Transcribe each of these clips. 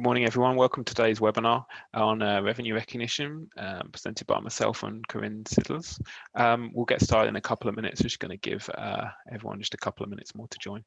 morning, everyone. Welcome to today's webinar on revenue recognition, presented by myself and Corinne Siddles. We'll get started in a couple of minutes. We're just going to give everyone just a couple of minutes more to join.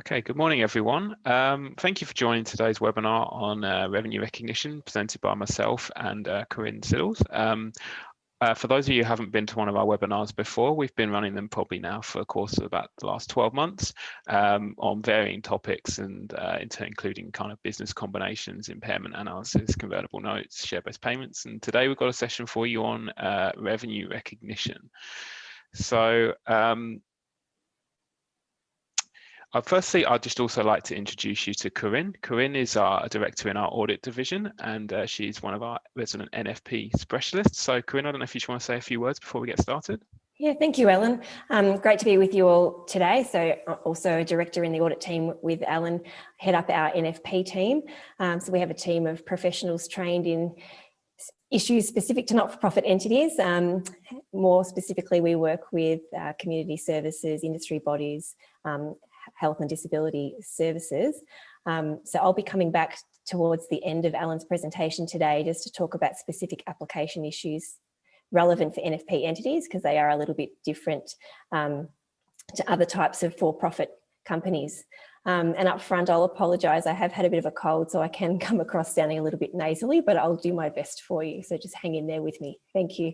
Okay, good morning, everyone. Thank you for joining today's webinar on revenue recognition, presented by myself and Corinne Siddles. For those of you who haven't been to one of our webinars before, we've been running them probably now for a course of about the last 12 months on varying topics, and including kind of business combinations, impairment analysis, convertible notes, share-based payments. And today we've got a session for you on revenue recognition. So firstly, I'd just also like to introduce you to Corinne. Corinne is our director in our audit division, and she's one of our resident NFP specialists. So Corinne, I don't know if you just want to say a few words before we get started. Yeah, thank you, Alan. Great to be with you all today. So also a director in the audit team with Alan, head up our NFP team. So we have a team of professionals trained in issues specific to not-for-profit entities. More specifically, we work with community services, industry bodies, health and disability services. So I'll be coming back towards the end of Alan's presentation today just to talk about specific application issues relevant for NFP entities, because they are a little bit different to other types of for-profit companies. And up front, I'll apologise. I have had a bit of a cold, so I can come across sounding a little bit nasally, but I'll do my best for you. So just hang in there with me. Thank you.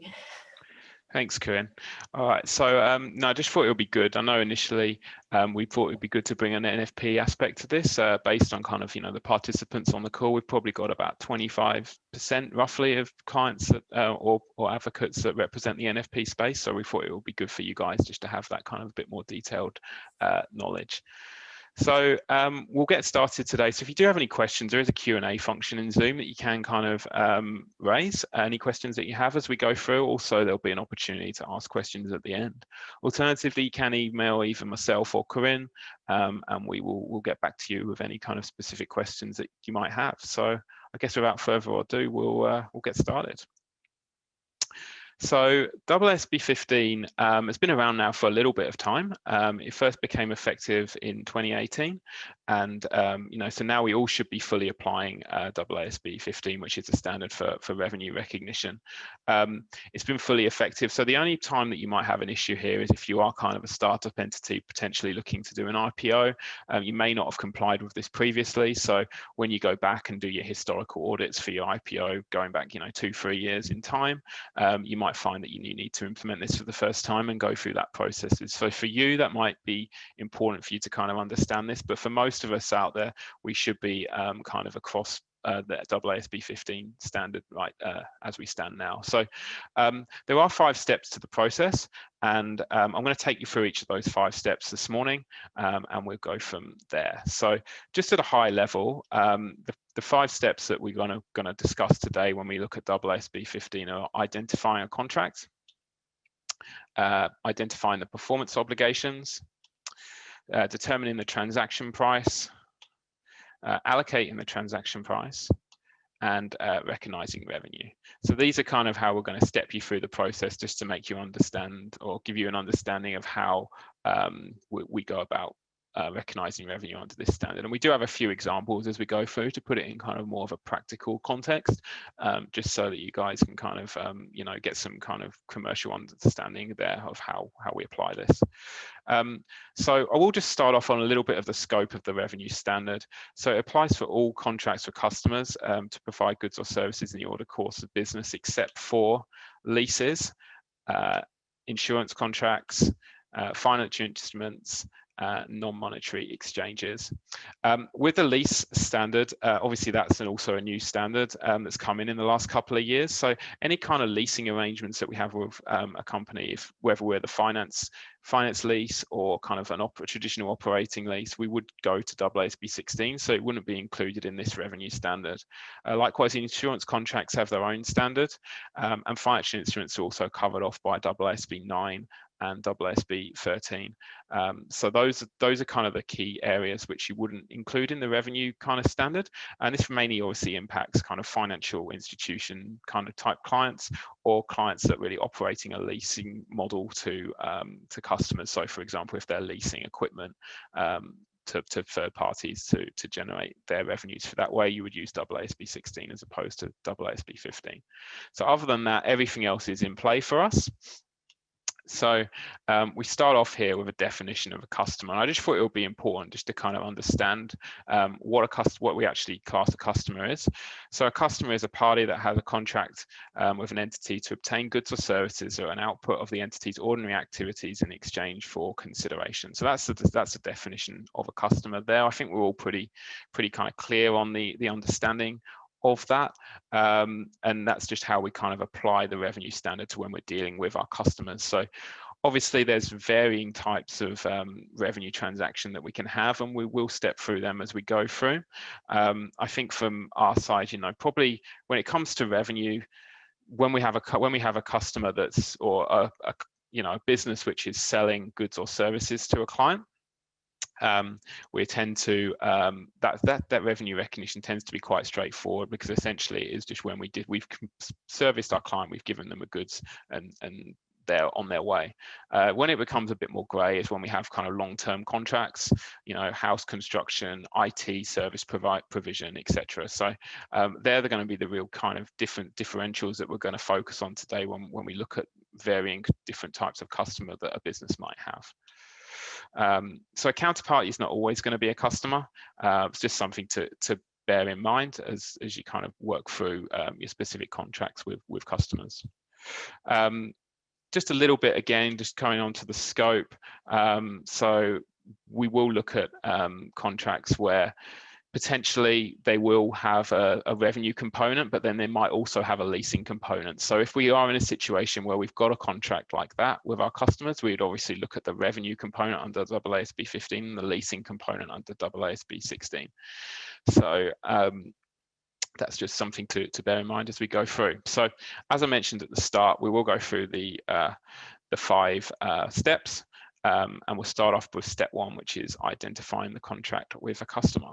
Thanks, Corinne. All right, so no, I just thought it would be good. I know initially we thought it would be good to bring an NFP aspect to this based on kind of, the participants on the call. We've probably got about 25% roughly of clients that, or advocates that represent the NFP space. So we thought it would be good for you guys just to have that kind of a bit more detailed knowledge. So we'll get started today. So if you do have any questions, there is a Q&A function in Zoom that you can kind of raise any questions that you have as we go through. Also, there'll be an opportunity to ask questions at the end. Alternatively, you can email either myself or Corinne, and we'll get back to you with any kind of specific questions that you might have. So I guess without further ado, we'll get started. So AASB 15 has been around now for a little bit of time. It first became effective in 2018, and so now we all should be fully applying AASB 15, which is a standard for revenue recognition. It's been fully effective. So the only time that you might have an issue here is if you are kind of a startup entity potentially looking to do an IPO. You may not have complied with this previously. So when you go back and do your historical audits for your IPO, going back 2-3 years in time, you might find that you need to implement this for the first time and go through that process. So for you, that might be important for you to kind of understand this, but for most of us out there, we should be kind of across the AASB 15 standard right as we stand now. So there are 5 steps to the process, and I'm going to take you through each of those 5 steps this morning, and we'll go from there. So just at a high level, the 5 steps that we're going to discuss today when we look at AASB 15 are identifying a contract, identifying the performance obligations, determining the transaction price, allocating the transaction price, and recognizing revenue. So these are kind of how we're going to step you through the process, just to make you understand, or give you an understanding of how we go about recognizing revenue under this standard. And we do have a few examples as we go through to put it in kind of more of a practical context, just so that you guys can kind of you know, get some kind of commercial understanding there of how we apply this. So I will just start off on a little bit of the scope of the revenue standard. So it applies for all contracts for customers to provide goods or services in the order course of business, except for leases, insurance contracts, financial instruments, non-monetary exchanges. With the lease standard, obviously that's also a new standard that's come in the last couple of years. So any kind of leasing arrangements that we have with a company, whether we're the finance lease or kind of a traditional operating lease, we would go to AASB 16, so it wouldn't be included in this revenue standard. Likewise, insurance contracts have their own standard, and financial instruments are also covered off by AASB 9 and AASB 13. So those are kind of the key areas which you wouldn't include in the revenue kind of standard. And this mainly obviously impacts kind of financial institution kind of type clients, or clients that really operating a leasing model to customers. So for example, if they're leasing equipment to third parties to generate their revenues for that way, you would use AASB 16 as opposed to AASB 15. So other than that, everything else is in play for us. So we start off here with a definition of a customer. And I just thought it would be important just to kind of understand what we actually class a customer is. So a customer is a party that has a contract with an entity to obtain goods or services or an output of the entity's ordinary activities in exchange for consideration. So that's the definition of a customer there. I think we're all pretty kind of clear on the understanding of that, and that's just how we kind of apply the revenue standard to when we're dealing with our customers. So obviously there's varying types of revenue transaction that we can have, and we will step through them as we go through. I think from our side, you know, probably when it comes to revenue, when we have a customer that's, or a business which is selling goods or services to a client, we tend to that revenue recognition tends to be quite straightforward, because essentially it is just when we've serviced our client, we've given them the goods, and they're on their way. When it becomes a bit more grey is when we have kind of long-term contracts, you know, house construction, IT service provision, etc. So they're going to be the real kind of different differentials that we're going to focus on today when we look at varying different types of customer that a business might have. So a counterparty is not always going to be a customer. It's just something to bear in mind as you kind of work through your specific contracts with customers. Just a little bit again, just coming on to the scope. So we will look at contracts where potentially they will have a revenue component, but then they might also have a leasing component. So if we are in a situation where we've got a contract like that with our customers, we'd obviously look at the revenue component under AASB 15 and the leasing component under AASB 16. So that's just something to bear in mind as we go through. So as I mentioned at the start, we will go through the 5 steps, and we'll start off with step 1, which is identifying the contract with a customer.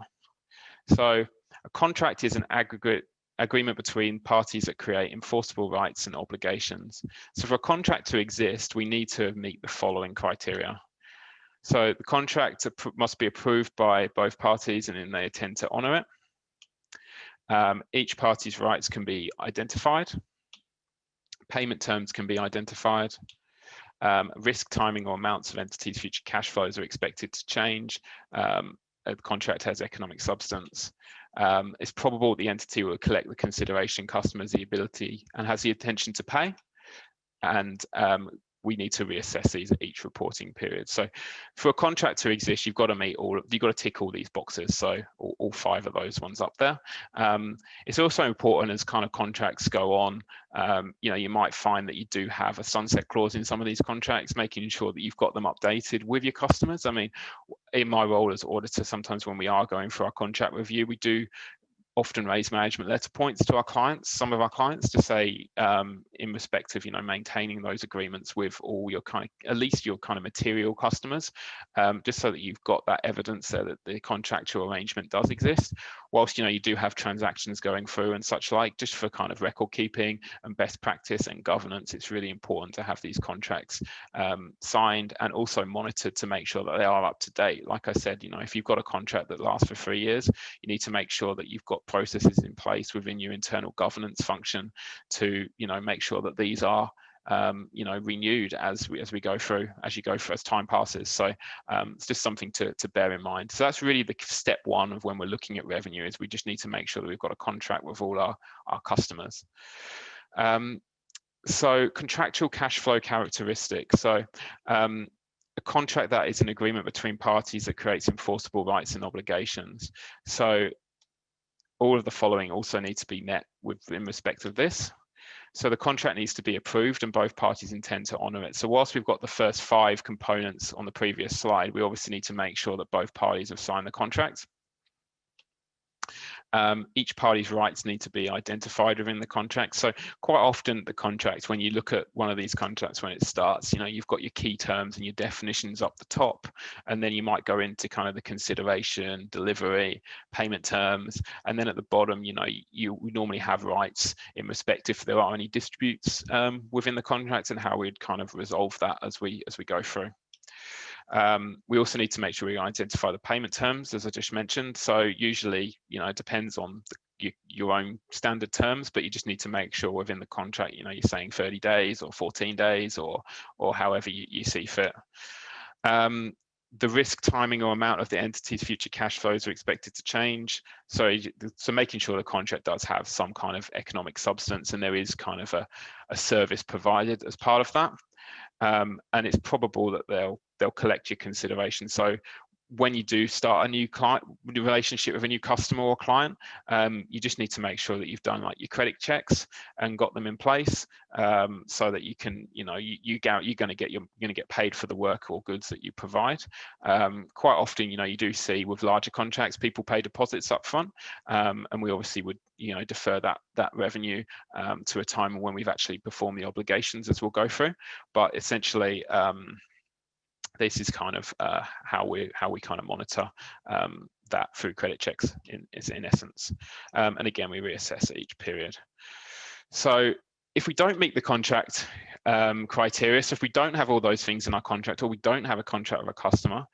So a contract is an aggregate agreement between parties that create enforceable rights and obligations. So for a contract to exist, we need to meet the following criteria. So the contract must be approved by both parties, and then they intend to honour it. Each party's rights can be identified. Payment terms can be identified. Risk, timing, or amounts of entities' future cash flows are expected to change. The contract has economic substance. It's probable the entity will collect the consideration, customers the ability, and has the intention to pay. And we need to reassess these at each reporting period. So for a contract to exist, you've got to tick all these boxes. So all 5 of those ones up there. It's also important as kind of contracts go on, you know, you might find that you do have a sunset clause in some of these contracts, making sure that you've got them updated with your customers. I mean, in my role as auditor, sometimes when we are going for our contract review, we do often raise management letter points to our clients, some of our clients, to say in respect of maintaining those agreements with all your at least your material customers, just so that you've got that evidence there that the contractual arrangement does exist. Whilst you do have transactions going through and such like, just for kind of record keeping and best practice and governance, it's really important to have these contracts signed and also monitored to make sure that they are up to date. Like I said, if you've got a contract that lasts for 3 years, you need to make sure that you've got processes in place within your internal governance function to make sure that these are renewed as you go through as time passes. So it's just something to bear in mind. So that's really the step one of when we're looking at revenue, is we just need to make sure that we've got a contract with all our customers. So contractual cash flow characteristics. So a contract that is an agreement between parties that creates enforceable rights and obligations. So all of the following also need to be met in respect of this. So the contract needs to be approved and both parties intend to honour it. So whilst we've got the first 5 components on the previous slide, we obviously need to make sure that both parties have signed the contract. Each party's rights need to be identified within the contract. So quite often the contract, when you look at one of these contracts when it starts, you've got your key terms and your definitions up the top, and then you might go into kind of the consideration, delivery, payment terms, and then at the bottom, you normally have rights in respect if there are any disputes within the contract and how we'd kind of resolve that as we go through. We also need to make sure we identify the payment terms, as I just mentioned. So usually, it depends on your own standard terms, but you just need to make sure within the contract, you're saying 30 days or 14 days or however you see fit. The risk, timing or amount of the entity's future cash flows are expected to change. So making sure the contract does have some kind of economic substance and there is kind of a service provided as part of that. And it's probable that they'll collect your consideration. So when you do start a new relationship with a new customer or client, you just need to make sure that you've done like your credit checks and got them in place, so that you can, you're going to get paid for the work or goods that you provide. Quite often, you do see with larger contracts, people pay deposits up front, and we obviously would, defer that revenue to a time when we've actually performed the obligations, as we'll go through. But essentially, this is kind of how we kind of monitor that through credit checks in essence. And again, we reassess at each period. So if we don't meet the contract criteria, so if we don't have all those things in our contract, or we don't have a contract with a customer,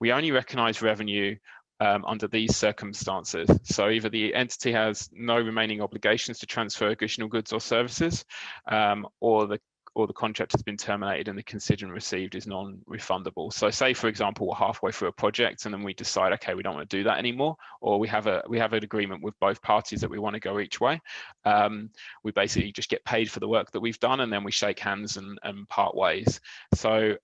we only recognise revenue under these circumstances. So either the entity has no remaining obligations to transfer additional goods or services, or the contract has been terminated and the consideration received is non-refundable. So say, for example, we're halfway through a project and then we decide, okay, we don't want to do that anymore, or we have an agreement with both parties that we want to go each way. We basically just get paid for the work that we've done and then we shake hands and part ways. So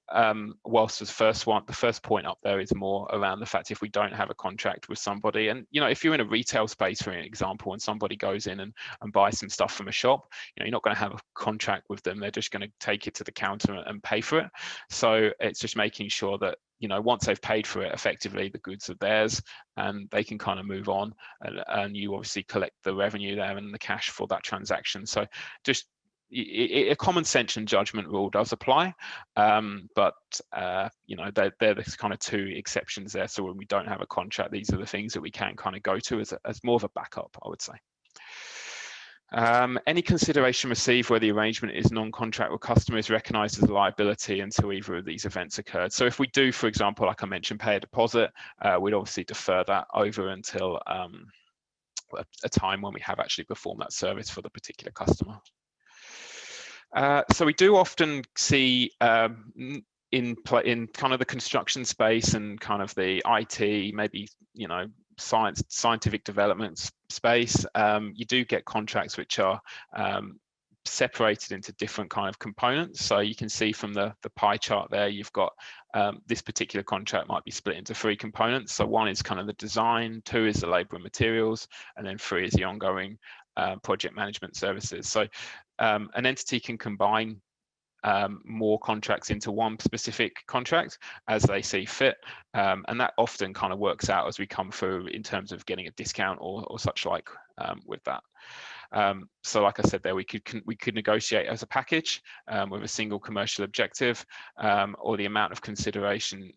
whilst the first point up there is more around the fact if we don't have a contract with somebody, and if you're in a retail space, for example, and somebody goes in and buys some stuff from a shop, you're not going to have a contract with them. They're just going to take it to the counter and pay for it. So it's just making sure that once they've paid for it, effectively the goods are theirs and they can kind of move on, and you obviously collect the revenue there and the cash for that transaction. So just a common sense and judgment rule does apply, but they're the kind of 2 exceptions there. So when we don't have a contract, these are the things that we can kind of go to as more of a backup, I would say. Any consideration received where the arrangement is non-contract with customer is recognised as a liability until either of these events occurred. So if we do, for example, like I mentioned, pay a deposit, we'd obviously defer that over until a time when we have actually performed that service for the particular customer. So we do often see in kind of the construction space and kind of the IT, maybe scientific development space, you do get contracts which are separated into different kind of components. So you can see from the pie chart there, you've got this particular contract might be split into 3 components. So 1 is kind of the design, 2 is the labour and materials, and then 3 is the ongoing project management services. So an entity can combine more contracts into one specific contract as they see fit, and that often kind of works out as we come through in terms of getting a discount or such like with that. So like I said there, we could negotiate as a package with a single commercial objective, or the amount of consideration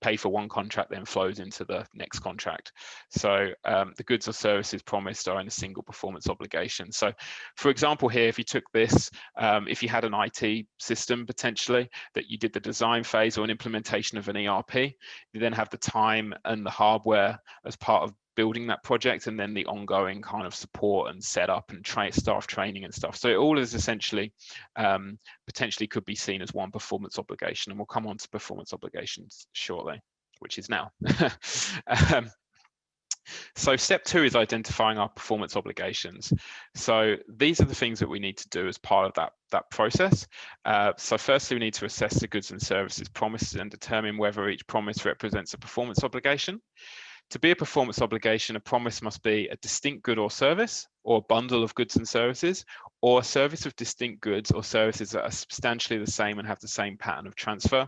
pay for one contract then flows into the next contract. So the goods or services promised are in a single performance obligation. So for example here, if you took this, if you had an IT system potentially that you did the design phase or an implementation of an ERP, you then have the time and the hardware as part of building that project, and then the ongoing kind of support and setup and staff training and stuff. So it all is essentially potentially could be seen as one performance obligation, and we'll come on to performance obligations shortly, which is now. So step 2 is identifying our performance obligations. So these are the things that we need to do as part of that process. So firstly, we need to assess the goods and services promised and determine whether each promise represents a performance obligation. To be a performance obligation, a promise must be a distinct good or service, or a bundle of goods and services, or a service of distinct goods or services that are substantially the same and have the same pattern of transfer.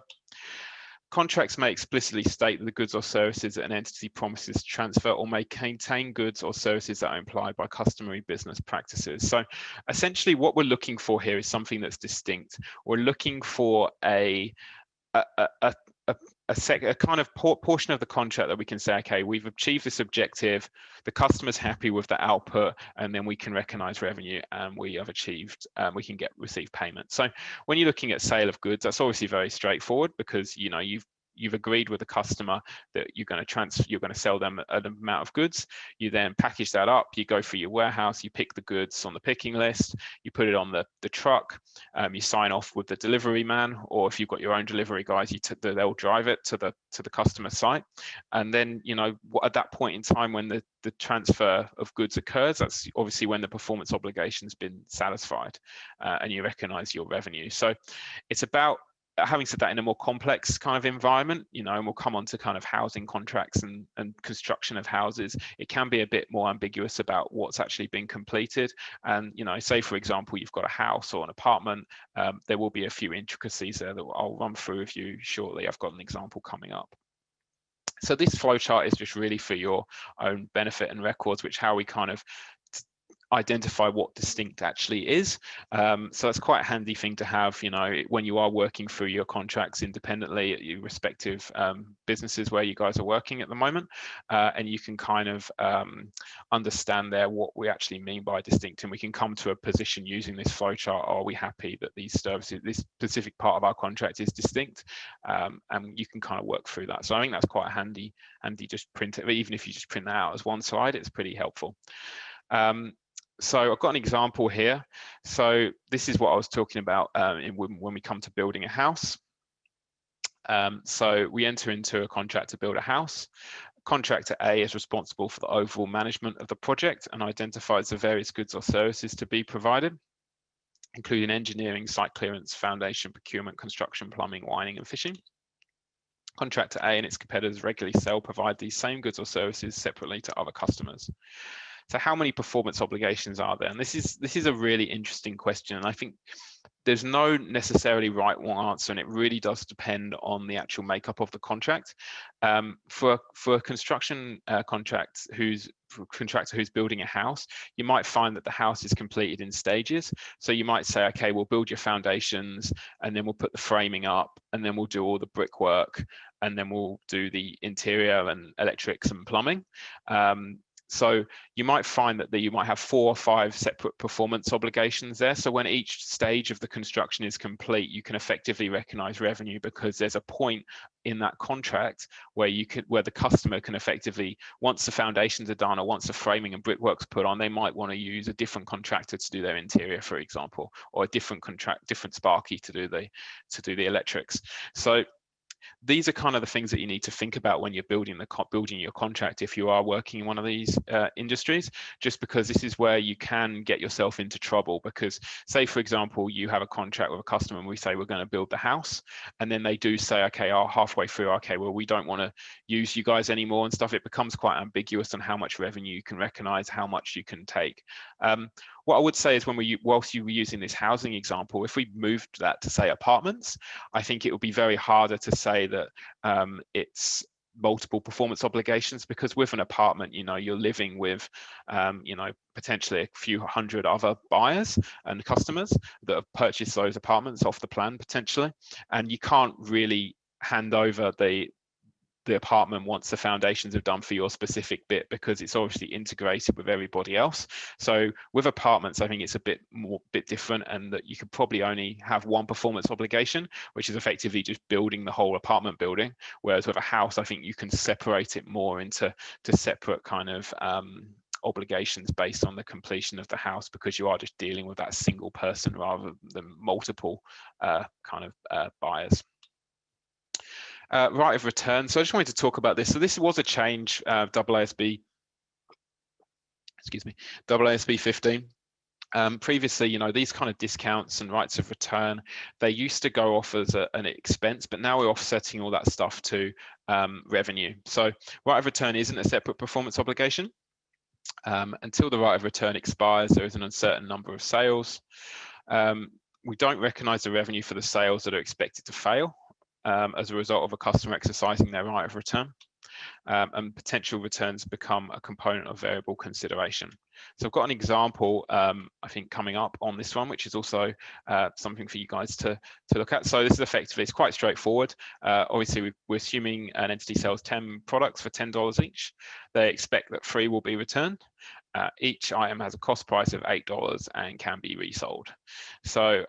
Contracts may explicitly state that the goods or services that an entity promises to transfer, or may contain goods or services that are implied by customary business practices. So essentially what we're looking for here is something that's distinct. We're looking for a kind of portion of the contract that we can say, okay, we've achieved this objective, the customer's happy with the output, and then we can recognize revenue and we have achieved, we can receive payment. So when you're looking at sale of goods, that's obviously very straightforward, because you know you've agreed with the customer that you're going to sell them an amount of goods. You then package that up, you go through your warehouse, you pick the goods on the picking list, you put it on the truck, you sign off with the delivery man, or if you've got your own delivery guys, they'll drive it to the customer site. And then, you know, at that point in time when the transfer of goods occurs, that's obviously when the performance obligation's been satisfied, and you recognize your revenue. So it's about, having said that, in a more complex kind of environment, you know, and we'll come on to kind of housing contracts and construction of houses, it can be a bit more ambiguous about what's actually been completed. And, you know, say, for example, you've got a house or an apartment, there will be a few intricacies there that I'll run through with you shortly. I've got an example coming up. So this flowchart is just really for your own benefit and records, which how we kind of identify what distinct actually is. So it's quite a handy thing to have, you know, when you are working through your contracts independently at your respective businesses where you guys are working at the moment, and you can kind of understand there what we actually mean by distinct, and we can come to a position using this flowchart. Are we happy that these services, this specific part of our contract is distinct? And you can kind of work through that. So I think that's quite handy just print it, even if you just print that out as one slide, it's pretty helpful. So I've got an example here. So this is what I was talking about when we come to building a house. So we enter into a contract to build a house. Contractor A is responsible for the overall management of the project and identifies the various goods or services to be provided, including engineering, site clearance, foundation, procurement, construction, plumbing, wiring, and fishing. Contractor A and its competitors regularly provide these same goods or services separately to other customers. So how many performance obligations are there? And this is a really interesting question. And I think there's no necessarily right one answer, and it really does depend on the actual makeup of the contract. For a construction contractor who's building a house, you might find that the house is completed in stages. So you might say, okay, we'll build your foundations, and then we'll put the framing up, and then we'll do all the brickwork, and then we'll do the interior and electrics and plumbing. So you might find that you might have 4 or 5 separate performance obligations there. So when each stage of the construction is complete, you can effectively recognize revenue, because there's a point in that contract where the customer can effectively, once the foundations are done or once the framing and brickwork's put on, they might want to use a different contractor to do their interior, for example, or a different sparky to do the electrics. So these are kind of the things that you need to think about when you're building your contract if you are working in one of these industries, just because this is where you can get yourself into trouble. Because say, for example, you have a contract with a customer and we say we're going to build the house, and then they do say, okay, halfway through, okay, well, we don't want to use you guys anymore and stuff. It becomes quite ambiguous on how much revenue you can recognize, how much you can take. What I would say is whilst you were using this housing example, if we moved that to say apartments, I think it would be very harder to say that it's multiple performance obligations, because with an apartment, you're living with potentially a few hundred other buyers and customers that have purchased those apartments off the plan potentially, and you can't really hand over the apartment once the foundations are done for your specific bit, because it's obviously integrated with everybody else. So with apartments, I think it's a bit different, and that you could probably only have one performance obligation, which is effectively just building the whole apartment building. Whereas with a house, I think you can separate it more into separate kind of obligations based on the completion of the house, because you are just dealing with that single person rather than multiple buyers. Right of return. So I just wanted to talk about this. So this was a change, AASB 15. Previously, these kind of discounts and rights of return, they used to go off as an expense, but now we're offsetting all that stuff to revenue. So right of return isn't a separate performance obligation. Until the right of return expires, there is an uncertain number of sales. We don't recognise the revenue for the sales that are expected to fail as a result of a customer exercising their right of return, and potential returns become a component of variable consideration. So I've got an example, I think, coming up on this one, which is also something for you guys to look at. So this is effectively, it's quite straightforward. Obviously, we're assuming an entity sells 10 products for $10 each. They expect that 3 will be returned. Each item has a cost price of $8 and can be resold. So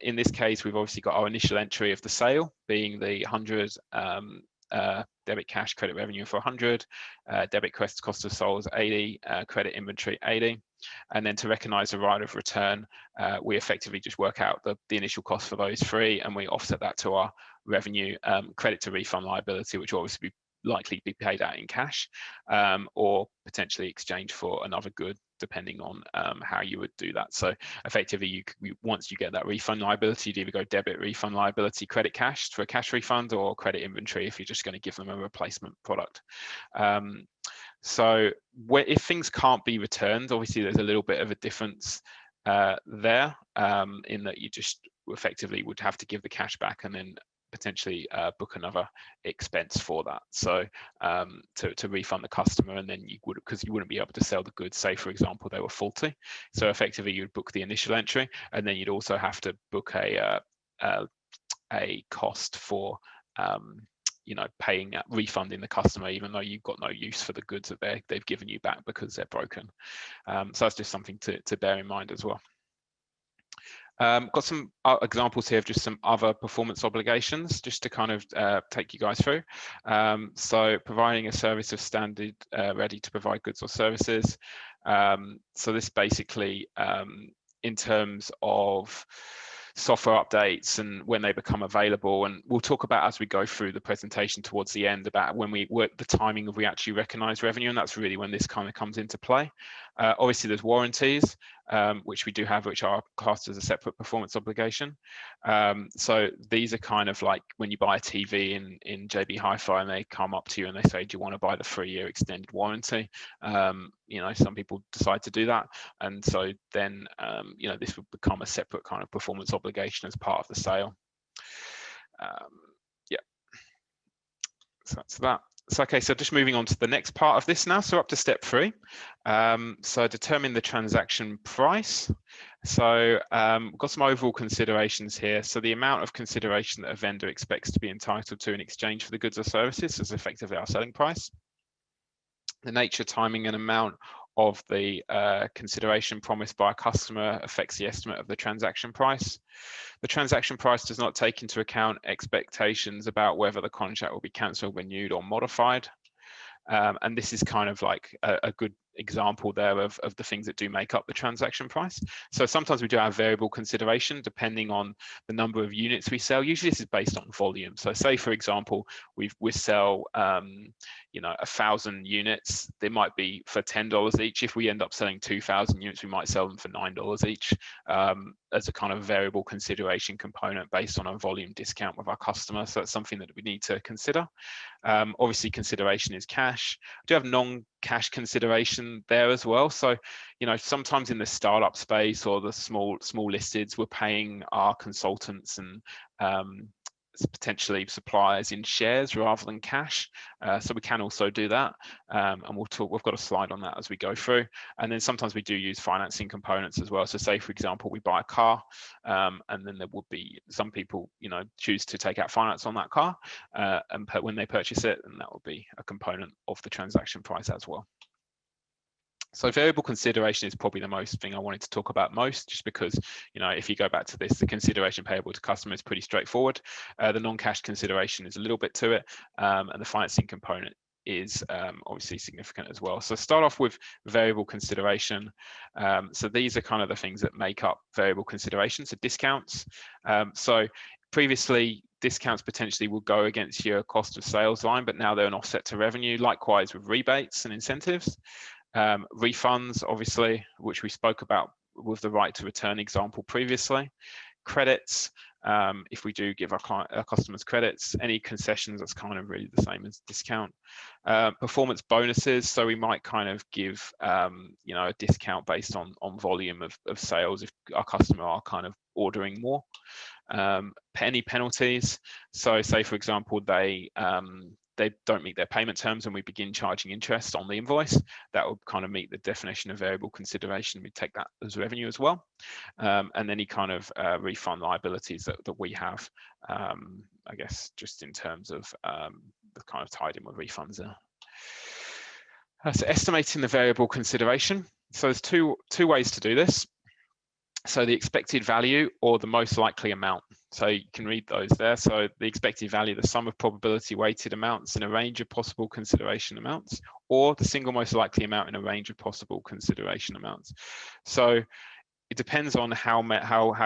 in this case, we've obviously got our initial entry of the sale being the 100 debit cash credit revenue for 100, debit cost of sales 80, credit inventory 80. And then to recognize the right of return, we effectively just work out the initial cost for those 3, and we offset that to our revenue, credit to refund liability, which will obviously likely be paid out in cash, or potentially exchanged for another good, depending on how you would do that. So effectively, once you get that refund liability, you'd either go debit refund liability, credit cash for a cash refund, or credit inventory if you're just going to give them a replacement product. So if things can't be returned, obviously there's a little bit of a difference there, in that you just effectively would have to give the cash back and then potentially book another expense for that. So to refund the customer, and then because you wouldn't be able to sell the goods, say for example they were faulty. So effectively you'd book the initial entry, and then you'd also have to book a cost for refunding the customer, even though you've got no use for the goods that they've given you back because they're broken. So that's just something to bear in mind as well. Got some examples here of just some other performance obligations, just to kind of take you guys through. So providing a service of standard, ready to provide goods or services. So this basically, in terms of software updates and when they become available, and we'll talk about as we go through the presentation towards the end about when we work the timing of we actually recognize revenue, and that's really when this kind of comes into play. Obviously there's warranties, which we do have, which are classed as a separate performance obligation. So these are kind of like when you buy a TV in JB Hi-Fi and they come up to you and they say, do you want to buy the 3-year extended warranty? Some people decide to do that, and so then this would become a separate kind of performance obligation as part of the sale. So that's that. So, okay, so just moving on to the next part of this now. So up to step 3. So determine the transaction price. So we've got some overall considerations here. So the amount of consideration that a vendor expects to be entitled to in exchange for the goods or services is effectively our selling price. The nature, timing, and amount of the consideration promised by a customer affects the estimate of the transaction price. The transaction price does not take into account expectations about whether the contract will be cancelled, renewed, or modified. And this is kind of like a good example there of the things that do make up the transaction price. So sometimes we do have variable consideration depending on the number of units we sell. Usually this is based on volume. So say, for example, we sell 1,000 units. They might be for $10 each. If we end up selling 2,000 units, we might sell them for $9 each. as a kind of variable consideration component based on a volume discount with our customer. So that's something that we need to consider. Obviously, consideration is cash. We do have non-cash consideration there as well. So, you know, sometimes in the startup space or the small listeds, we're paying our consultants and potentially suppliers in shares rather than cash. So we can also do that, and we've got a slide on that as we go through. And then sometimes we do use financing components as well. So say, for example, we buy a car, and then there would be some people, you know, choose to take out finance on that car, and when they purchase it, and that will be a component of the transaction price as well. So variable consideration is probably the most thing I wanted to talk about most, just because, you know, if you go back to this, the consideration payable to customer is pretty straightforward. The non-cash consideration is a little bit to it, and the financing component is obviously significant as well. So start off with variable consideration. So these are kind of the things that make up variable consideration. So discounts. So previously, discounts potentially will go against your cost of sales line, but now they're an offset to revenue. Likewise with rebates and incentives. Refunds, obviously, which we spoke about with the right to return example previously. Credits, if we do give our customers credits. Any concessions, that's kind of really the same as discount. Performance bonuses, so we might kind of give you know, a discount based on volume of sales if our customer are kind of ordering more. Any penalties, so say for example they don't meet their payment terms and we begin charging interest on the invoice, that will kind of meet the definition of variable consideration. We take that as revenue as well. And any kind of refund liabilities that we have, I guess, just in terms of the kind of tied in with refunds there. So estimating the variable consideration. So there's two ways to do this. So the expected value or the most likely amount. So you can read those there. So the expected value, the sum of probability weighted amounts in a range of possible consideration amounts, or the single most likely amount in a range of possible consideration amounts. So it depends on how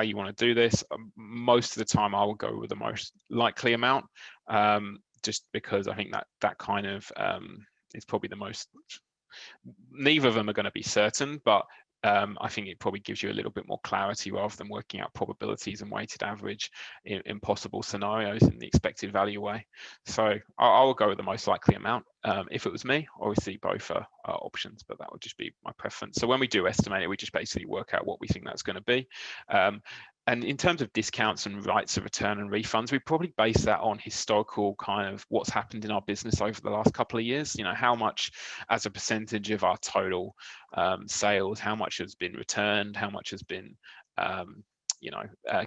you want to do this. Most of the time I will go with the most likely amount, just because I think that kind of is probably the most, neither of them are going to be certain, but I think it probably gives you a little bit more clarity rather than working out probabilities and weighted average in possible scenarios in the expected value way. So I will go with the most likely amount. If it was me, obviously both are options, but that would just be my preference. So when we do estimate it, we just basically work out what we think that's going to be. And in terms of discounts and rights of return and refunds, we probably base that on historical kind of what's happened in our business over the last couple of years. You know, how much as a percentage of our total sales, how much has been returned, how much has been you know,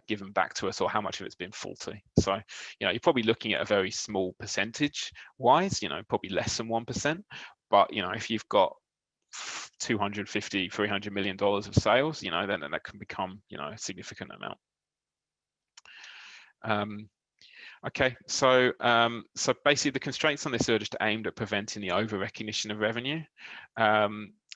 given back to us, or how much of it's been faulty. So, you know, you're probably looking at a very small percentage wise, you know, probably less than 1%. But, you know, if you've got $250–300 million of sales, you know, then that can become, you know, a significant amount. Okay, so so basically the constraints on this are just aimed at preventing the over recognition of revenue.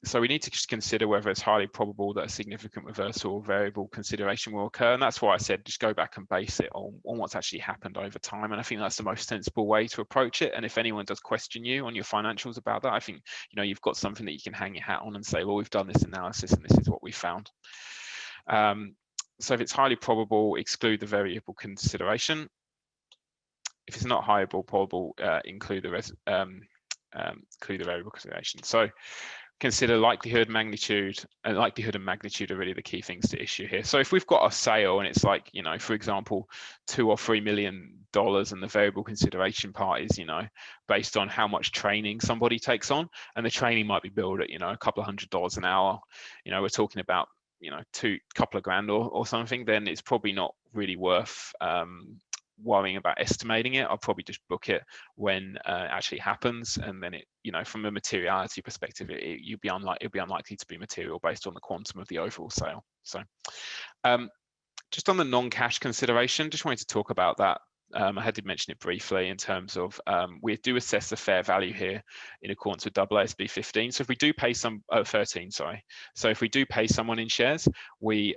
So we need to just consider whether it's highly probable that a significant reversal or variable consideration will occur. And that's why I said just go back and base it on what's actually happened over time. And I think that's the most sensible way to approach it. And if anyone does question you on your financials about that, I think, you know, you've got something that you can hang your hat on and say, well, we've done this analysis and this is what we found. So if it's highly probable, exclude the variable consideration. If it's not highly probable, include the variable consideration. So consider likelihood, magnitude, and likelihood and magnitude are really the key things to issue here. So if we've got a sale and it's like, you know, for example, $2 or $3 million, and the variable consideration part is, you know, based on how much training somebody takes on, and the training might be billed at, you know, a couple of $100 an hour, you know, we're talking about, you know, couple of grand or something, then it's probably not really worth worrying about estimating it. I'll probably just book it when it actually happens, and then it, you know, from a materiality perspective, it'd be unlikely to be material based on the quantum of the overall sale. So just on the non-cash consideration, just wanted to talk about that. I had to mention it briefly in terms of we do assess the fair value here in accordance with AASB 15. So if we do pay 13, sorry. So if we do pay someone in shares, we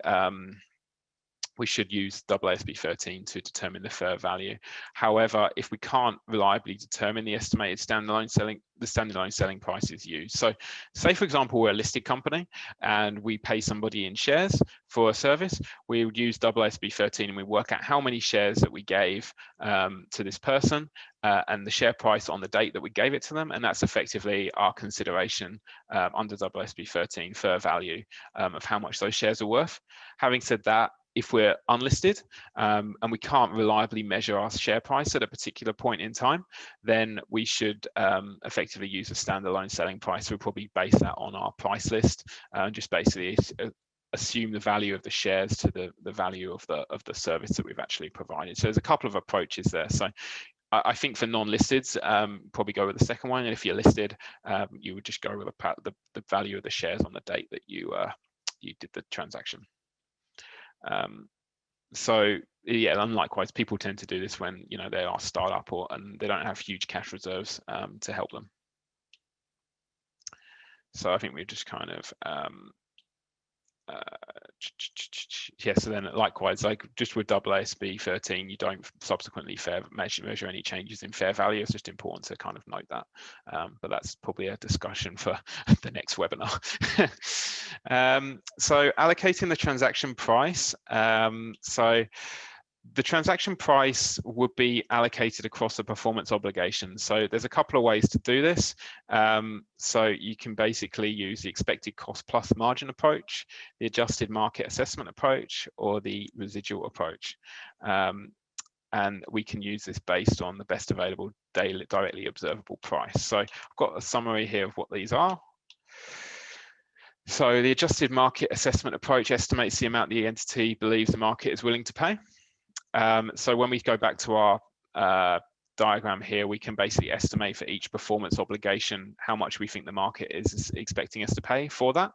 we should use AASB 13 to determine the fair value. However, if we can't reliably determine the estimated standalone selling price is used. So say, for example, we're a listed company and we pay somebody in shares for a service, we would use AASB 13 and we work out how many shares that we gave to this person and the share price on the date that we gave it to them. And that's effectively our consideration under AASB 13 fair value of how much those shares are worth. Having said that, if we're unlisted and we can't reliably measure our share price at a particular point in time, then we should effectively use a standalone selling price. We'll probably base that on our price list and just basically assume the value of the shares to the value of the service that we've actually provided. So there's a couple of approaches there. So I think for non-listeds, probably go with the second one. And if you're listed, you would just go with the value of the shares on the date that you did the transaction. So yeah, and likewise, people tend to do this when they are startup and they don't have huge cash reserves to help them. So I think we've just kind of yeah, so then likewise, like just with AASB 13, you don't subsequently measure any changes in fair value. It's just important to kind of note that, but that's probably a discussion for the next webinar. So allocating the transaction price. So the transaction price would be allocated across the performance obligations. So there's a couple of ways to do this. So you can basically use the expected cost plus margin approach, the adjusted market assessment approach, or the residual approach. And we can use this based on the best available directly observable price. So I've got a summary here of what these are. So the adjusted market assessment approach estimates the amount the entity believes the market is willing to pay. So when we go back to our diagram here, we can basically estimate for each performance obligation how much we think the market is expecting us to pay for that.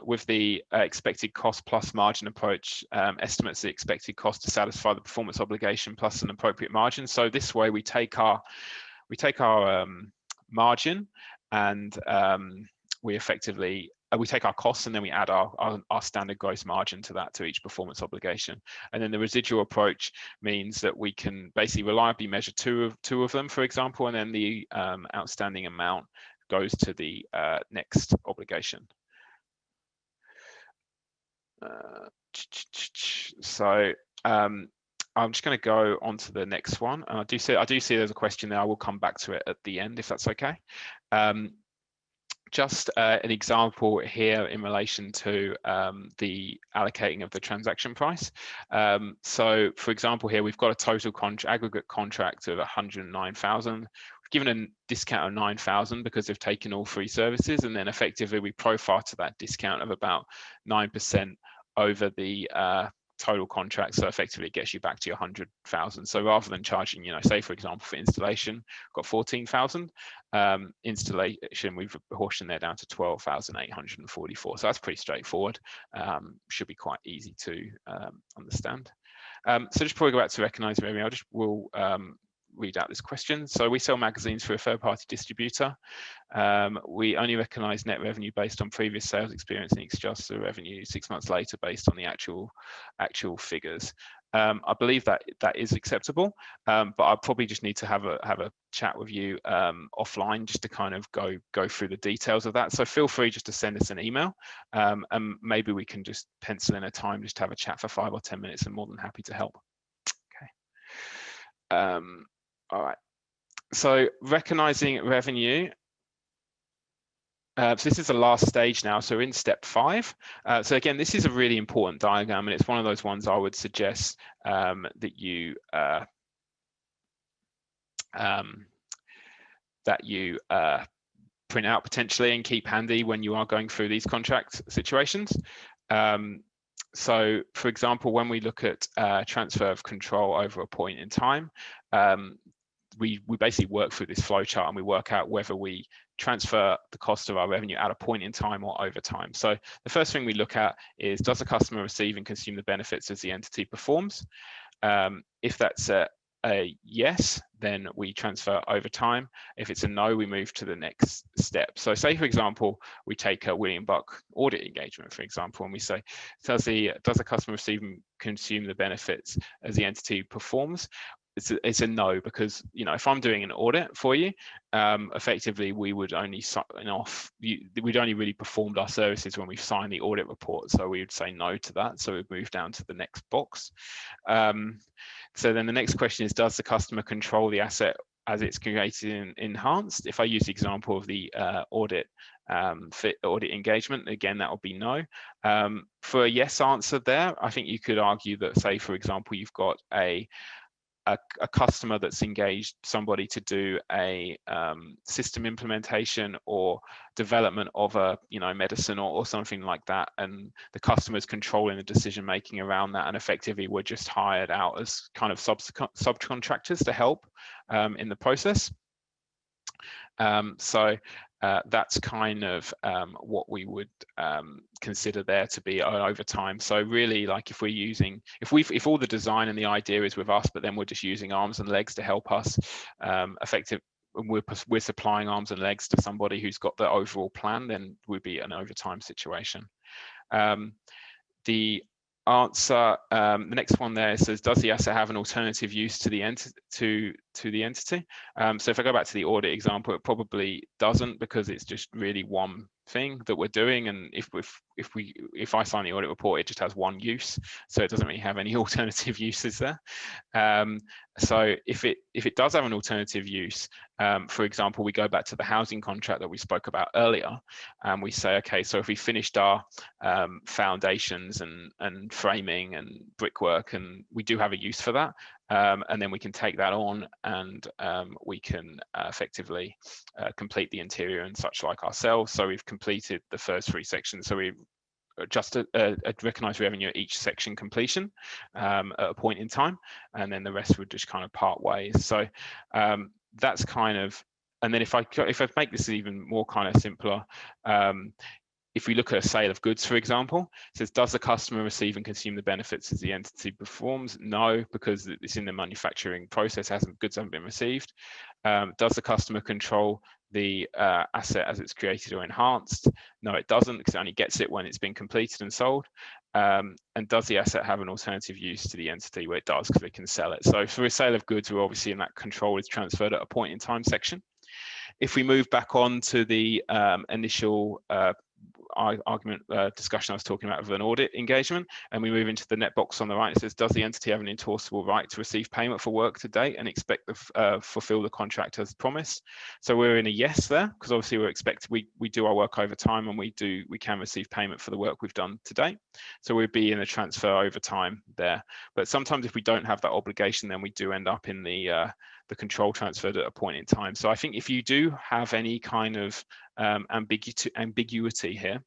With the expected cost plus margin approach, estimates the expected cost to satisfy the performance obligation plus an appropriate margin. So this way we take our margin and we effectively we take our costs and then we add our standard gross margin to that, to each performance obligation. And then the residual approach means that we can basically reliably measure two of them, for example, and then the outstanding amount goes to the next obligation. So I'm just going to go on to the next one. And I do see there's a question there. I will come back to it at the end if that's okay. Just an example here in relation to the allocating of the transaction price. So for example, here we've got a total aggregate contract of 109,000. We've given a discount of 9,000 because they've taken all three services, and then effectively we profile to that discount of about 9% over the total contract. So effectively it gets you back to your 100,000. So rather than charging, say for example for installation, got 14,000, installation we've apportioned there down to 12,844. So that's pretty straightforward. Should be quite easy to understand. So just before we go back to recognize revenue, will read out this question. So we sell magazines for a third-party distributor. We only recognize net revenue based on previous sales experience and adjust the revenue 6 months later based on the actual figures. I believe that is acceptable, but I probably just need to have a chat with you offline just to kind of go through the details of that. So feel free just to send us an email, and maybe we can just pencil in a time just to have a chat for 5 or 10 minutes. I'm more than happy to help. Okay. All right, so recognizing revenue. So this is the last stage now, so we're in step 5. So again, this is a really important diagram, and it's one of those ones I would suggest that you print out potentially and keep handy when you are going through these contract situations. So for example, when we look at transfer of control over a point in time, we basically work through this flow chart and we work out whether we transfer the cost of our revenue at a point in time or over time. So the first thing we look at is, does the customer receive and consume the benefits as the entity performs? If that's at a yes, then we transfer over time. If it's a no, we move to the next step. So say, for example, we take a William Buck audit engagement, for example, and we say, does the customer receive and consume the benefits as the entity performs? It's a no, because, you know, if I'm doing an audit for you, effectively we would only sign off, we'd only really performed our services when we've signed the audit report. So we would say no to that. So we'd move down to the next box. So then the next question is, does the customer control the asset as it's created and enhanced? If I use the example of the audit engagement, again, that would be no. For a yes answer there, I think you could argue that, say, for example, you've got a customer that's engaged somebody to do a system implementation or development of a, you know, medicine or something like that, and the customer's controlling the decision making around that, and effectively we're just hired out as kind of subcontractors to help in the process. That's kind of what we would consider there to be over time. So really, like, if we're using, if all the design and the idea is with us, but then we're just using arms and legs to help us, we're supplying arms and legs to somebody who's got the overall plan, then would be an overtime situation. The answer, the next one there says, does the asset have an alternative use to the entity? So if I go back to the audit example, it probably doesn't, because it's just really one thing that we're doing, and if I sign the audit report, it just has one use, so it doesn't really have any alternative uses there. So if it does have an alternative use, for example, we go back to the housing contract that we spoke about earlier, and we say, okay, so if we finished our foundations and framing and brickwork, and we do have a use for that, and then we can take that on, and we can effectively complete the interior and such like ourselves. So we've completed the first 3 sections. So we just recognize revenue at each section completion at a point in time, and then the rest would just kind of part ways. So that's kind of, and then if I make this even more kind of simpler, if we look at a sale of goods, for example, it says, does the customer receive and consume the benefits as the entity performs? No, because it's in the manufacturing process, goods haven't been received. Does the customer control the asset as it's created or enhanced? No, it doesn't, because it only gets it when it's been completed and sold. And does the asset have an alternative use to the entity? Well, it does, because they can sell it. So for a sale of goods, we're obviously in that control is transferred at a point in time section. If we move back on to the initial argument discussion I was talking about of an audit engagement, and we move into the net box on the right, it says, does the entity have an enforceable right to receive payment for work to date and expect to fulfill the contract as promised? So we're in a yes there, because obviously we're expected, we do our work over time, and we can receive payment for the work we've done to date. So we'd be in a transfer over time there. But sometimes if we don't have that obligation, then we do end up in the control transferred at a point in time. So I think if you do have any kind of ambiguity here,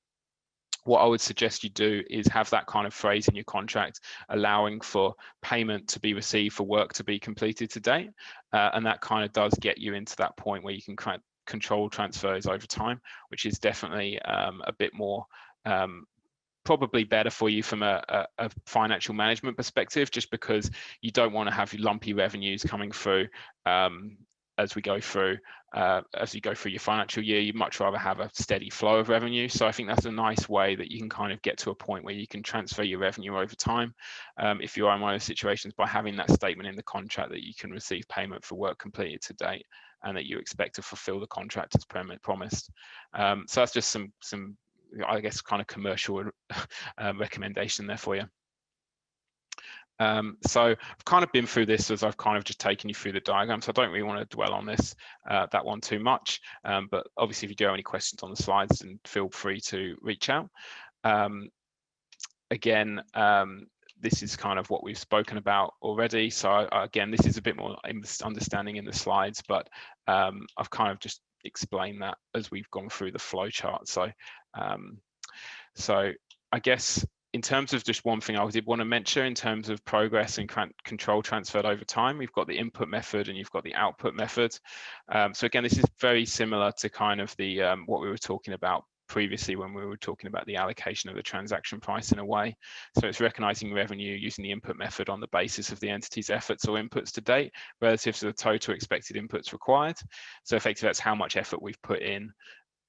what I would suggest you do is have that kind of phrase in your contract, allowing for payment to be received for work to be completed to date, and that kind of does get you into that point where you can control transfers over time, which is definitely a bit more probably better for you from a financial management perspective, just because you don't want to have lumpy revenues coming through as you go through your financial year. You'd much rather have a steady flow of revenue. So I think that's a nice way that you can kind of get to a point where you can transfer your revenue over time, if you are in one of those situations, by having that statement in the contract that you can receive payment for work completed to date and that you expect to fulfill the contract as promised. So that's just some I guess kind of commercial recommendation there for you. So I've kind of been through this as I've kind of just taken you through the diagram, so I don't really want to dwell on this that one too much, but obviously if you do have any questions on the slides, then feel free to reach out. Again, this is kind of what we've spoken about already, so again, this is a bit more understanding in the slides, but I've kind of just explained that as we've gone through the flow chart. So I guess in terms of just one thing I did want to mention in terms of progress and control transferred over time, we've got the input method and you've got the output method. So again, this is very similar to kind of the what we were talking about previously when we were talking about the allocation of the transaction price in a way. So it's recognizing revenue using the input method on the basis of the entity's efforts or inputs to date relative to the total expected inputs required. So effectively, that's how much effort we've put in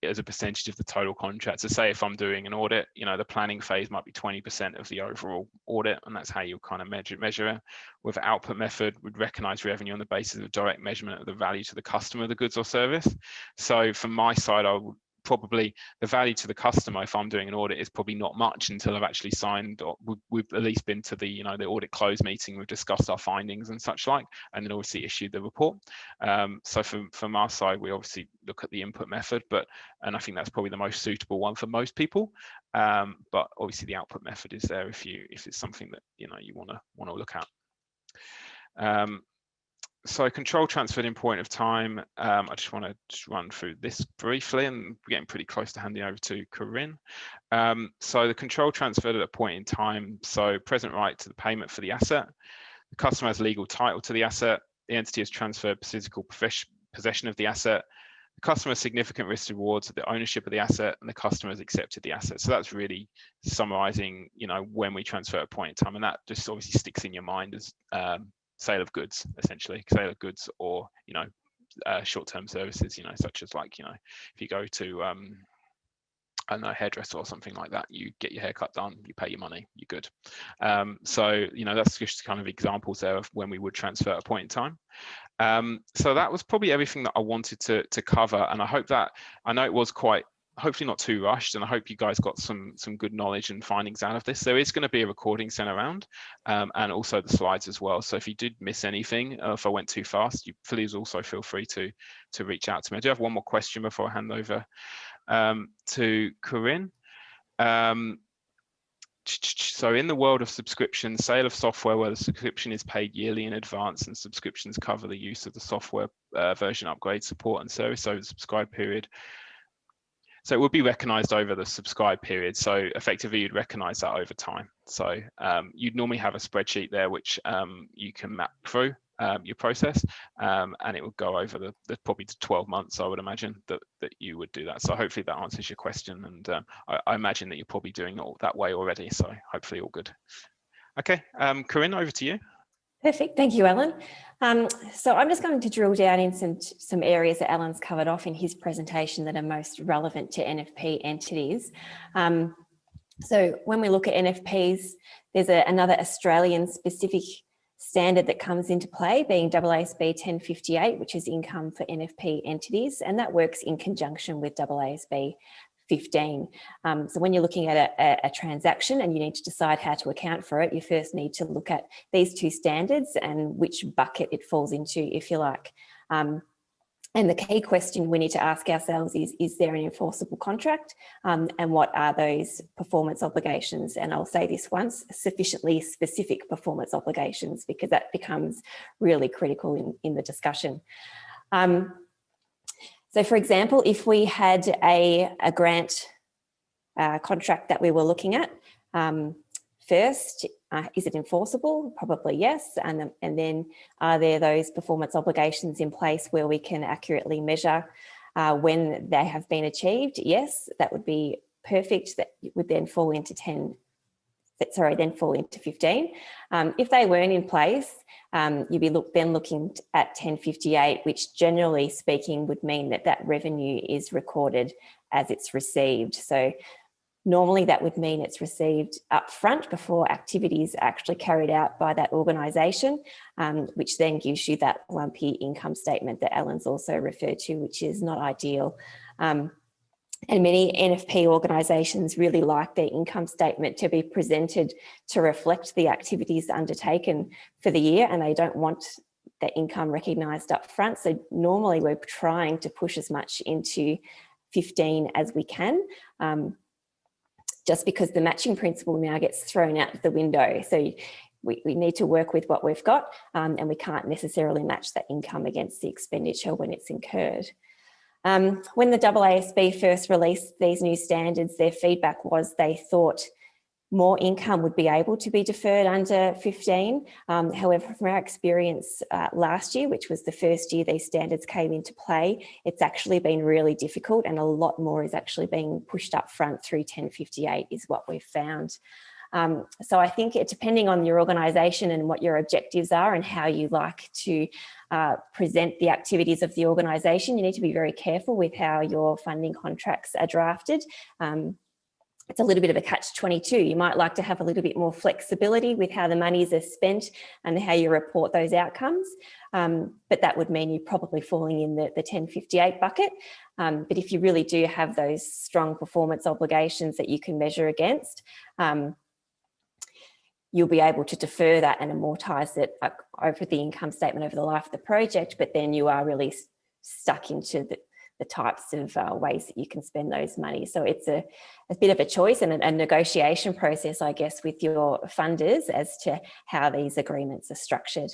as a percentage of the total contract. So say if I'm doing an audit, you know, the planning phase might be 20% of the overall audit, and that's how you kind of measure it. With the output method, we'd recognize revenue on the basis of direct measurement of the value to the customer of the goods or service. So from my side, I would probably, the value to the customer, if I'm doing an audit, is probably not much until I've actually signed, or we've at least been to the, you know, the audit close meeting, we've discussed our findings and such like, and then obviously issued the report. So from our side, we obviously look at the input method, and I think that's probably the most suitable one for most people. But obviously the output method is there if it's something that, you know, you want to look at. So control transferred in point of time. I just want to run through this briefly, and we're getting pretty close to handing over to Corinne. So the control transferred at a point in time. So present right to the payment for the asset. The customer has legal title to the asset. The entity has transferred physical possession of the asset. The customer has significant risk rewards of the ownership of the asset, and the customer has accepted the asset. So that's really summarizing, you know, when we transfer at a point in time, and that just obviously sticks in your mind as sale of goods, essentially, sale of goods, or, you know, short-term services, you know, such as, like, you know, if you go to I don't know, hairdresser or something like that, you get your haircut done, you pay your money, you're good. So, you know, that's just kind of examples there of when we would transfer at a point in time. So that was probably everything that I wanted to cover, and I hope that, I know it was quite, hopefully not too rushed, and I hope you guys got some good knowledge and findings out of this. There is going to be a recording sent around, and also the slides as well. So if you did miss anything, if I went too fast, you please also feel free to reach out to me. I do have one more question before I hand over to Corinne. So in the world of subscription, sale of software where the subscription is paid yearly in advance and subscriptions cover the use of the software version upgrade, support and service over the subscribe period. So it would be recognized over the subscribe period. So effectively you'd recognize that over time. So you'd normally have a spreadsheet there which you can map through your process, and it would go over the probably 12 months, I would imagine, that you would do that. So hopefully that answers your question, and I imagine that you're probably doing it all that way already, so hopefully all good. Okay, Corinne, over to you. Perfect, thank you, Alan. So I'm just going to drill down in some areas that Alan's covered off in his presentation that are most relevant to NFP entities. So when we look at NFPs, there's another Australian specific standard that comes into play, being AASB 1058, which is income for NFP entities, and that works in conjunction with AASB 15. So when you're looking at a transaction and you need to decide how to account for it, you first need to look at these two standards and which bucket it falls into, if you like. And the key question we need to ask ourselves is there an enforceable contract? And what are those performance obligations? And I'll say this once, sufficiently specific performance obligations, because that becomes really critical in the discussion. So for example, if we had a grant contract that we were looking at, first, is it enforceable? Probably yes. And then are there those performance obligations in place where we can accurately measure when they have been achieved? Yes, that would be perfect. That would then fall into 15. If they weren't in place, you'd be then looking at 1058, which generally speaking would mean that revenue is recorded as it's received. So normally that would mean it's received up front before activities are actually carried out by that organisation, which then gives you that lumpy income statement that Alan's also referred to, which is not ideal. And many NFP organisations really like their income statement to be presented to reflect the activities undertaken for the year, and they don't want that income recognised up front. So normally we're trying to push as much into 15 as we can, just because the matching principle now gets thrown out the window. So we need to work with what we've got, and we can't necessarily match that income against the expenditure when it's incurred. When the AASB first released these new standards, their feedback was they thought more income would be able to be deferred under 15. However, from our experience last year, which was the first year these standards came into play, it's actually been really difficult, and a lot more is actually being pushed up front through 1058 is what we've found. So I think depending on your organisation and what your objectives are and how you like to present the activities of the organisation, you need to be very careful with how your funding contracts are drafted. It's a little bit of a catch-22. You might like to have a little bit more flexibility with how the monies are spent and how you report those outcomes. But that would mean you're probably falling in the 1058 bucket. But if you really do have those strong performance obligations that you can measure against, you'll be able to defer that and amortise it over the income statement over the life of the project, but then you are really stuck into the types of ways that you can spend those money. So it's a bit of a choice and a negotiation process, I guess, with your funders as to how these agreements are structured.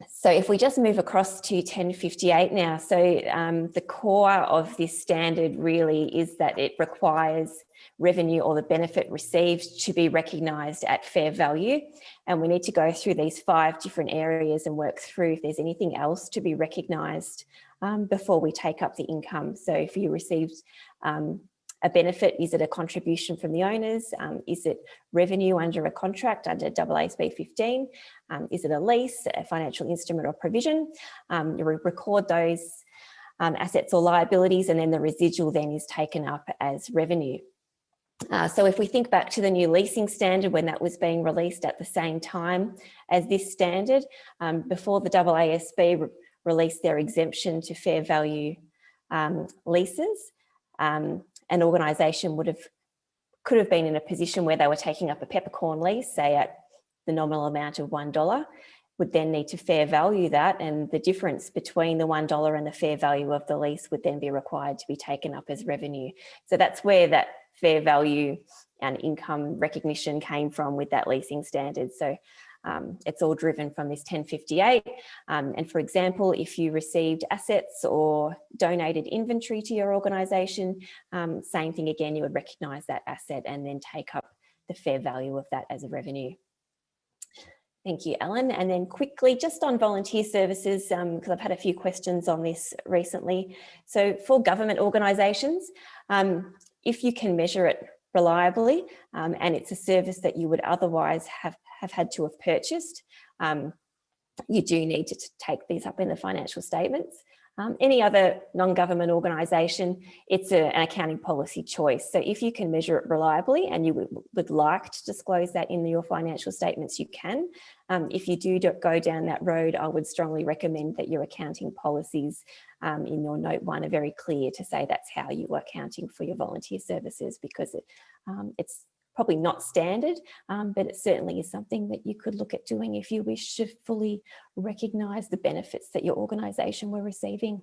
So if we just move across to 1058 now, so the core of this standard really is that it requires revenue or the benefit received to be recognised at fair value. And we need to go through these 5 different areas and work through if there's anything else to be recognised before we take up the income. So if you received a benefit, is it a contribution from the owners? Is it revenue under a contract under AASB 15? Is it a lease, a financial instrument or provision? You record those assets or liabilities, and then the residual then is taken up as revenue. So if we think back to the new leasing standard when that was being released at the same time as this standard, before the AASB released their exemption to fair value leases, an organisation could have been in a position where they were taking up a peppercorn lease, say at the nominal amount of $1, would then need to fair value that, and the difference between the $1 and the fair value of the lease would then be required to be taken up as revenue. So that's where that fair value and income recognition came from with that leasing standard. So it's all driven from this 1058. And for example, if you received assets or donated inventory to your organisation, same thing again, you would recognise that asset and then take up the fair value of that as a revenue. Thank you, Ellen. And then quickly, just on volunteer services, because I've had a few questions on this recently. So for government organisations, if you can measure it reliably and it's a service that you would otherwise have had to have purchased, you do need to take these up in the financial statements. Any other non-government organisation, it's an accounting policy choice. So if you can measure it reliably and you would like to disclose that in your financial statements, you can. If you do go down that road, I would strongly recommend that your accounting policies in your note 1 are very clear to say that's how you are accounting for your volunteer services, because it's probably not standard, but it certainly is something that you could look at doing if you wish to fully recognise the benefits that your organisation were receiving.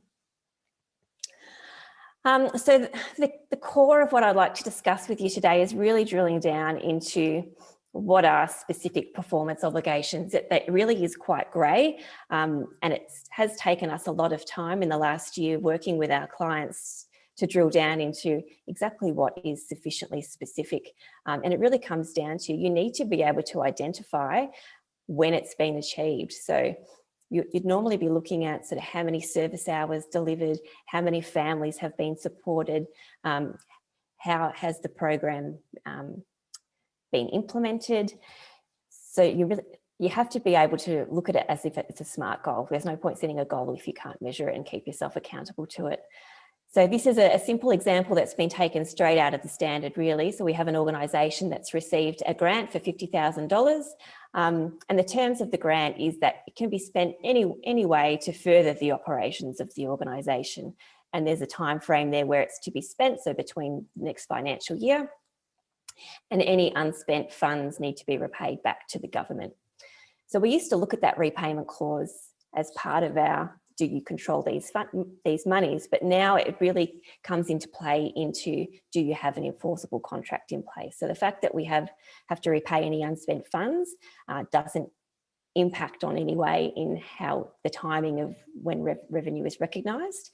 So the core of what I'd like to discuss with you today is really drilling down into what are specific performance obligations. That really is quite grey, and it has taken us a lot of time in the last year working with our clients to drill down into exactly what is sufficiently specific. And it really comes down to, you need to be able to identify when it's been achieved. So you'd normally be looking at sort of how many service hours delivered, how many families have been supported, how has the program been implemented. So you have to be able to look at it as if it's a SMART goal. There's no point setting a goal if you can't measure it and keep yourself accountable to it. So this is a simple example that's been taken straight out of the standard, really. So we have an organisation that's received a grant for $50,000, and the terms of the grant is that it can be spent any way to further the operations of the organisation. And there's a time frame there where it's to be spent, so between the next financial year, and any unspent funds need to be repaid back to the government. So we used to look at that repayment clause as part of our do you control these monies, but now it really comes into play into, do you have an enforceable contract in place? So the fact that we have to repay any unspent funds doesn't impact on any way in how the timing of when revenue is recognised.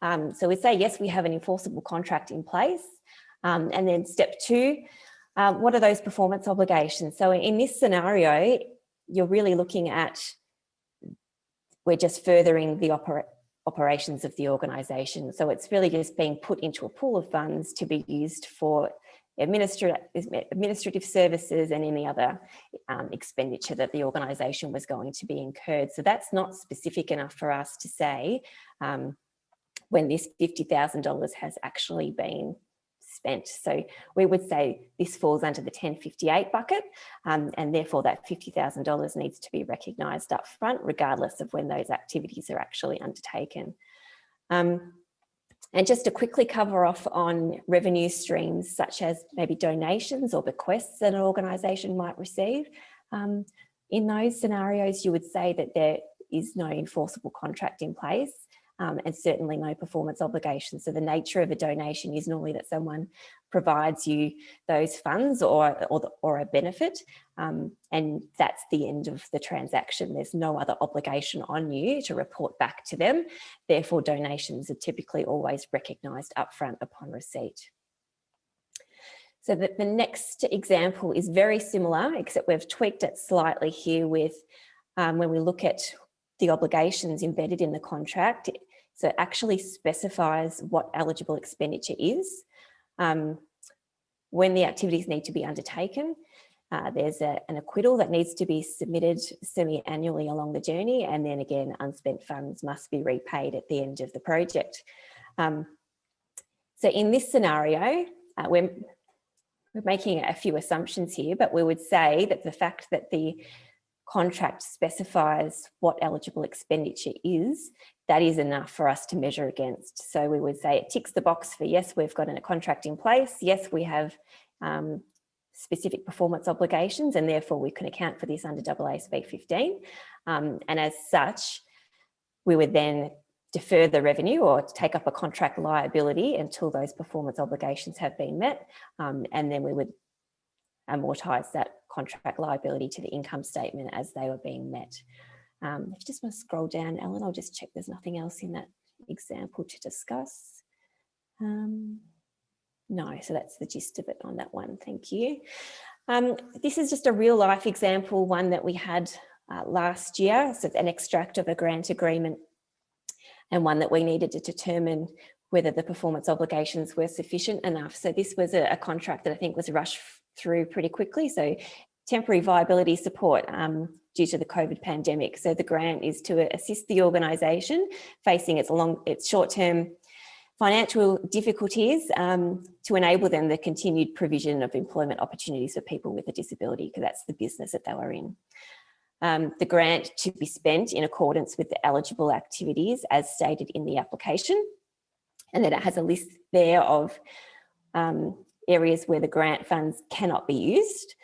So we say, yes, we have an enforceable contract in place. And then step 2, What are those performance obligations? So in this scenario, you're really looking at, we're just furthering the operations of the organisation. So it's really just being put into a pool of funds to be used for administrative services and any other expenditure that the organisation was going to be incurred. So that's not specific enough for us to say when this $50,000 has actually been spent. So we would say this falls under the 1058 bucket, and therefore that $50,000 needs to be recognised up front, regardless of when those activities are actually undertaken. And just to quickly cover off on revenue streams, such as maybe donations or bequests that an organisation might receive. In those scenarios, you would say that there is no enforceable contract in place. And certainly no performance obligations. So the nature of a donation is normally that someone provides you those funds or a benefit, and that's the end of the transaction. There's no other obligation on you to report back to them. Therefore, donations are typically always recognised upfront upon receipt. So the next example is very similar, except we've tweaked it slightly here with when we look at the obligations embedded in the contract. So it actually specifies what eligible expenditure is. When the activities need to be undertaken, there's an acquittal that needs to be submitted semi-annually along the journey, and then again, unspent funds must be repaid at the end of the project. So in this scenario, we're making a few assumptions here, but we would say that the fact that the contract specifies what eligible expenditure is, that is enough for us to measure against. So we would say it ticks the box for yes, we've got a contract in place. Yes, we have specific performance obligations, and therefore we can account for this under AASB 15. And as such, we would then defer the revenue or take up a contract liability until those performance obligations have been met. And then we would amortise that contract liability to the income statement as they were being met. If you just want to scroll down, Ellen, I'll just check there's nothing else in that example to discuss. No, so that's the gist of it on that one. Thank you. This is just a real life example, one that we had last year. So an extract of a grant agreement, and one that we needed to determine whether the performance obligations were sufficient enough. So this was a contract that I think was rushed through pretty quickly. So temporary viability support due to the COVID pandemic. So the grant is to assist the organisation facing its short-term financial difficulties to enable them the continued provision of employment opportunities for people with a disability, because that's the business that they were in. The grant to be spent in accordance with the eligible activities as stated in the application, and then it has a list there of areas where the grant funds cannot be used.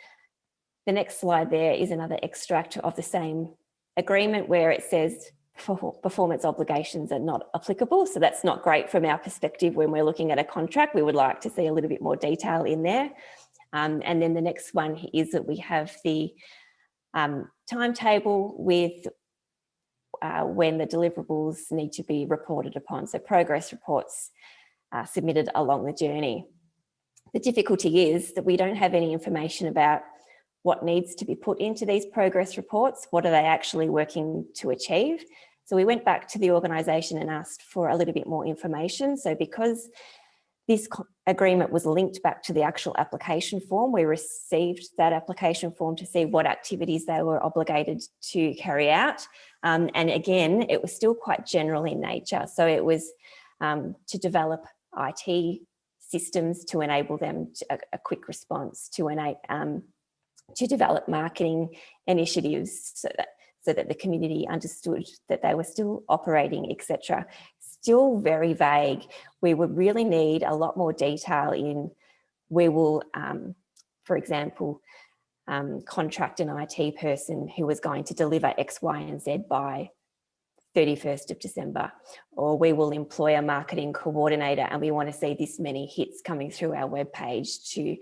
The next slide there is another extract of the same agreement where it says performance obligations are not applicable. So that's not great from our perspective when we're looking at a contract. We would like to see a little bit more detail in there. And then the next one is that we have the timetable with when the deliverables need to be reported upon. So progress reports submitted along the journey. The difficulty is that we don't have any information about what needs to be put into these progress reports. What are they actually working to achieve? So we went back to the organisation and asked for a little bit more information. So because this agreement was linked back to the actual application form, we received that application form to see what activities they were obligated to carry out. And again, it was still quite general in nature. So it was to develop IT systems to enable them a quick response, to develop marketing initiatives so that the community understood that they were still operating, etc. Still very vague. We would really need a lot more detail in, we will, for example, contract an IT person who was going to deliver X, Y, and Z by 31st of December, or we will employ a marketing coordinator and we want to see this many hits coming through our webpage to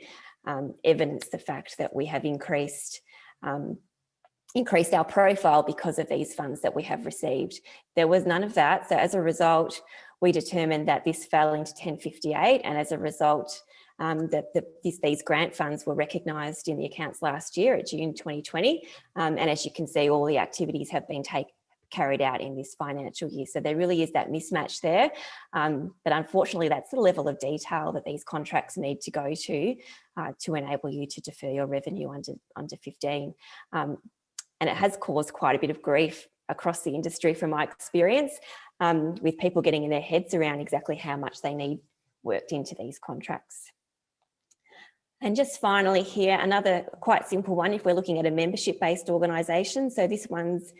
evidence the fact that we have increased our profile because of these funds that we have received. There was none of that. So as a result, we determined that this fell into 1058, and as a result, These grant funds were recognised in the accounts last year at June 2020. And as you can see, all the activities have been carried out in this financial year. So there really is that mismatch there. But unfortunately, that's the level of detail that these contracts need to go to enable you to defer your revenue under 15. And it has caused quite a bit of grief across the industry from my experience, with people getting in their heads around exactly how much they need worked into these contracts. And just finally here, another quite simple one, if we're looking at a membership-based organisation. So this one's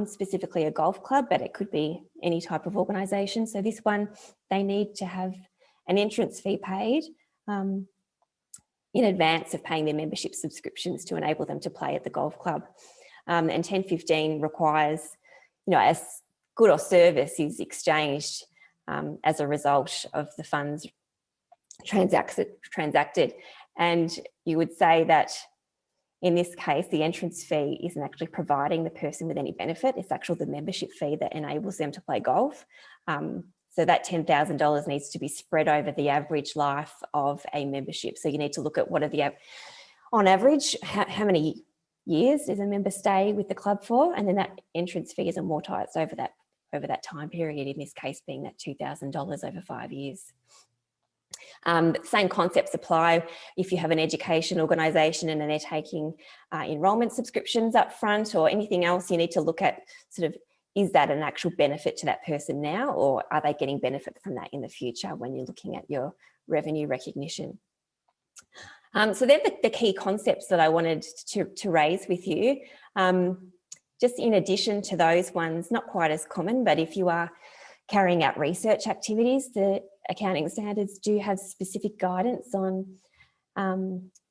specifically a golf club, but it could be any type of organisation. So this one, they need to have an entrance fee paid in advance of paying their membership subscriptions to enable them to play at the golf club. And 1015 requires, as good or service is exchanged as a result of the funds transacted. And you would say that in this case, the entrance fee isn't actually providing the person with any benefit. It's actually the membership fee that enables them to play golf. So that $10,000 needs to be spread over the average life of a membership. So you need to look at what are on average, how many years does a member stay with the club for? And then that entrance fee is amortised over that time period, in this case being that $2,000 over 5 years. Same concepts apply if you have an education organisation and they're taking enrolment subscriptions up front or anything else. You need to look at sort of, is that an actual benefit to that person now, or are they getting benefit from that in the future when you're looking at your revenue recognition? So they're the key concepts that I wanted to raise with you. Just in addition to those ones, not quite as common, but if you are carrying out research activities, the accounting standards do have specific guidance on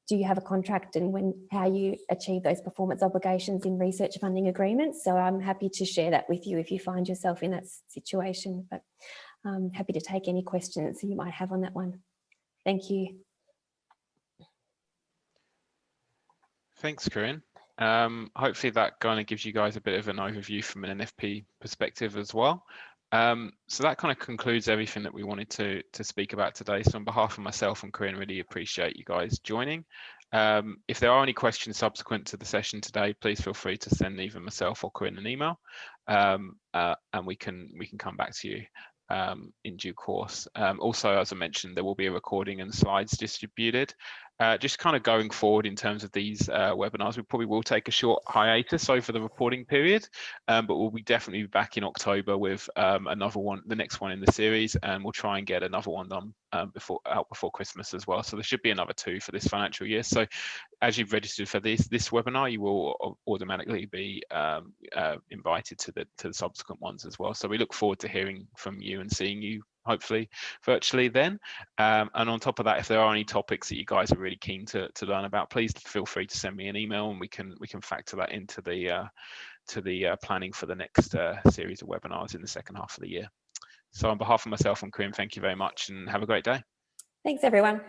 do you have a contract and how you achieve those performance obligations in research funding agreements. So I'm happy to share that with you if you find yourself in that situation, but I'm happy to take any questions you might have on that one. Thank you. Thanks, Corinne. Hopefully that kind of gives you guys a bit of an overview from an NFP perspective as well. So that kind of concludes everything that we wanted to speak about today. So on behalf of myself and Corinne, really appreciate you guys joining. If there are any questions subsequent to the session today, please feel free to send either myself or Corinne an email, and we can come back to you in due course. Also, as I mentioned, there will be a recording and slides distributed. Just kind of going forward in terms of these webinars, we probably will take a short hiatus over the reporting period, but we'll be definitely back in October with another one, the next one in the series, and we'll try and get another one done before Christmas as well. So there should be another 2 for this financial year. So as you've registered for this webinar, you will automatically be invited to the subsequent ones as well. So we look forward to hearing from you and seeing you hopefully virtually then. And on top of that, if there are any topics that you guys are really keen to learn about, please feel free to send me an email and we can factor that into the planning for the next series of webinars in the second half of the year. So on behalf of myself and Corinne, thank you very much and have a great day. Thanks everyone.